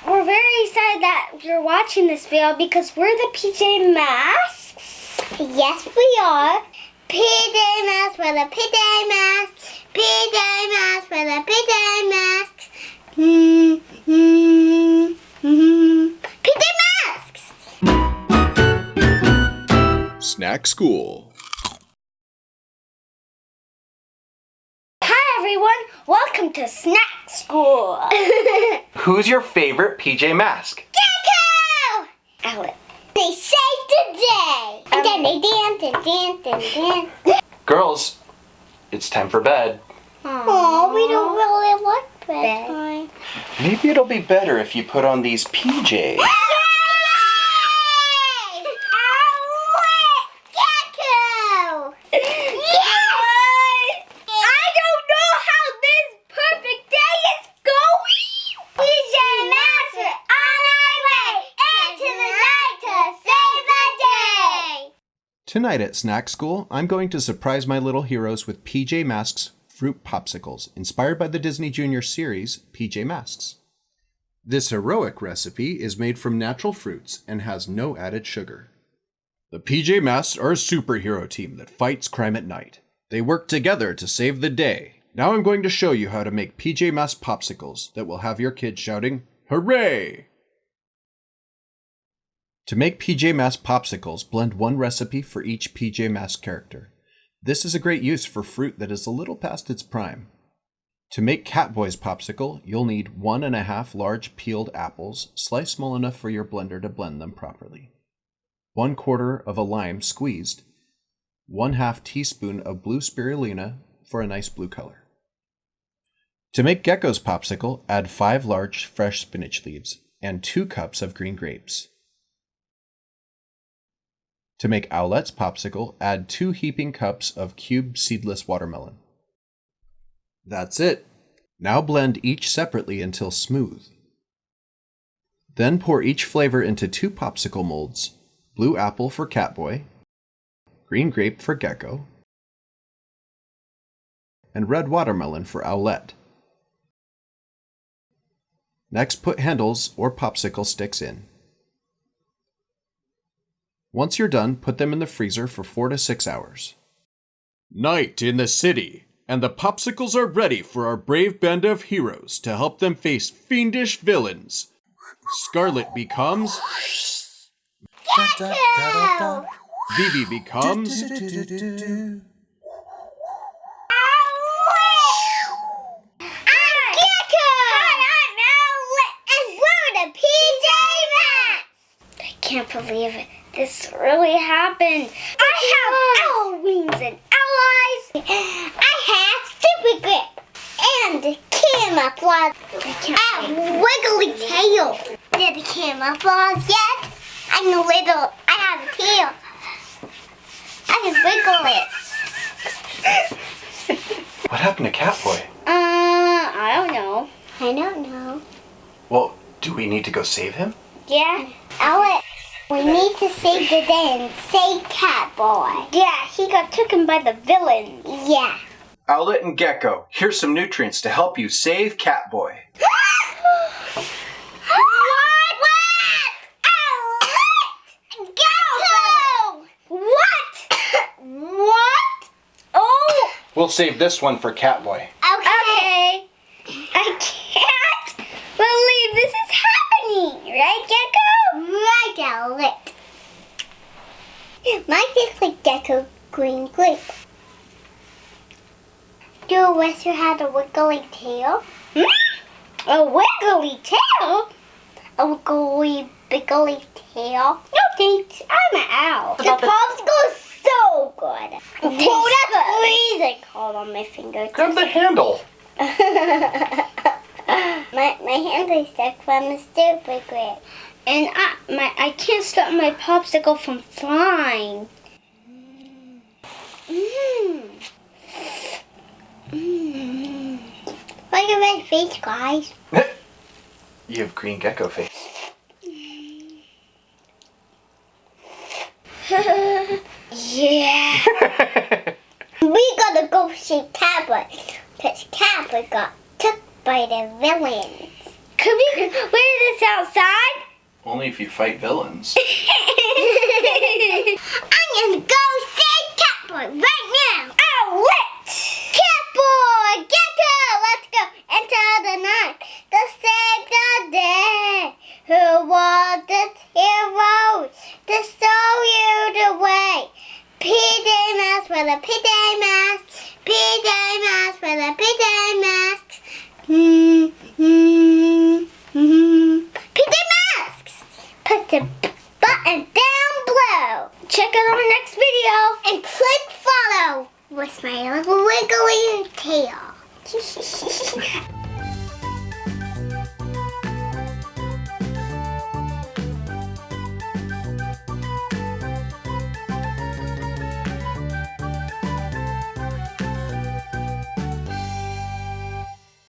We're very excited that you're watching this video because we're the PJ Masks. Yes, we are. PJ Masks, we're the PJ Masks. PJ Masks, we're the PJ Masks. PJ Masks! Snack School. Hi everyone, welcome to Snack School. Who's your favorite PJ Mask? Gecko! Alex. They saved the day. And then they dance and dance and dance. Girls, it's time for bed. Oh, we don't really like bedtime. Maybe it'll be better if you put on these PJs. Tonight at Snack School, I'm going to surprise my little heroes with PJ Masks Fruit Popsicles, inspired by the Disney Junior series, PJ Masks. This heroic recipe is made from natural fruits and has no added sugar. The PJ Masks are a superhero team that fights crime at night. They work together to save the day. Now I'm going to show you how to make PJ Masks Popsicles that will have your kids shouting, "Hooray!" To make PJ Masks Popsicles, blend one recipe for each PJ Masks character. This is a great use for fruit that is a little past its prime. To make Catboy's Popsicle, you'll need 1½ large peeled apples, sliced small enough for your blender to blend them properly. 1/4 of a lime squeezed. 1/2 teaspoon of blue spirulina for a nice blue color. To make Gecko's Popsicle, add 5 large fresh spinach leaves and 2 cups of green grapes. To make Owlette's Popsicle, add 2 heaping cups of cubed seedless watermelon. That's it. Now blend each separately until smooth. Then pour each flavor into 2 popsicle molds, blue apple for Catboy, green grape for Gecko, and red watermelon for Owlette. Next, put handles or popsicle sticks in. Once you're done, put them in the freezer for 4 to 6 hours. Night in the city, and the Popsicles are ready for our brave band of heroes to help them face fiendish villains. Scarlet becomes... Gecko! Vivi becomes... I can't believe it. This really happened. I have owl wings and owl eyes. I have super grip and camouflage and wiggly tail. Did the camouflage yet? I have a tail. I can wiggle it. What happened to Catboy? I don't know. I don't know. Well, do we need to go save him? Yeah. Alex, we need to save the day and save Catboy. Yeah, he got taken by the villains. Yeah. Owlette and Gecko, here's some nutrients to help you save Catboy. We'll save this one for Catboy. Okay. I can't believe this is happening. Right, Gecko? Right, Owlette. Mine tastes like Gecko green grape. Do you wish you had a wiggly tail? A wiggly tail? A wiggly tail? No thanks. I'm an owl. The popsicle is so good. Oh, that's freezing cold on my fingers. Grab the handle. my hands are stuck from a super grip. And I can't stop my popsicle from flying. Look at my face, guys. You have green gecko face. Yeah. We gotta go see Catboy, because Catboy got took by the villains. Could we wear this outside? Only if you fight villains. I'm gonna go save Catboy right